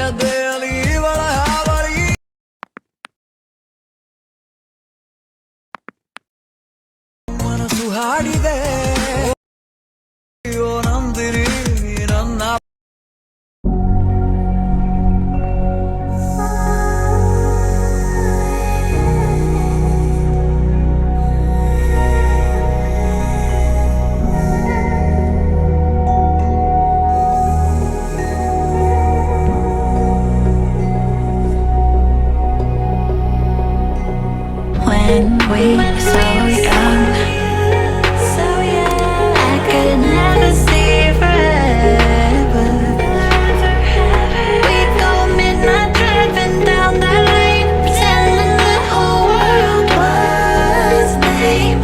ಎದೆಯಲ್ಲಿ ಇವಳ ಹಾವಳಿ ಮನಸ್ಸು ಹಾಡಿದೆ ಅಯ್ಯೋ ನಂದಿನಿ ನನ್ನ When we were so young, I could never see forever. We'd go midnight driving down that lane, pretending the whole world was lame.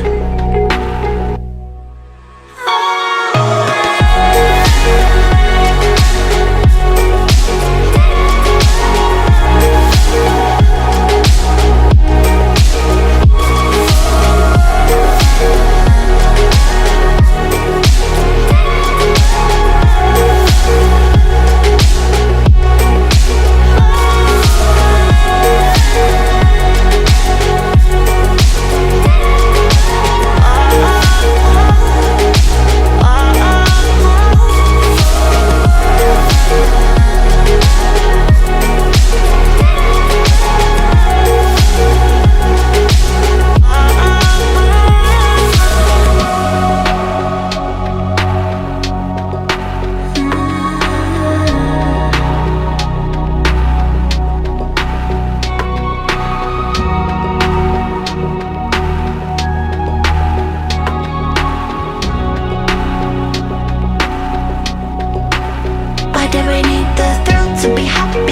Why do we need the thrill to be happy?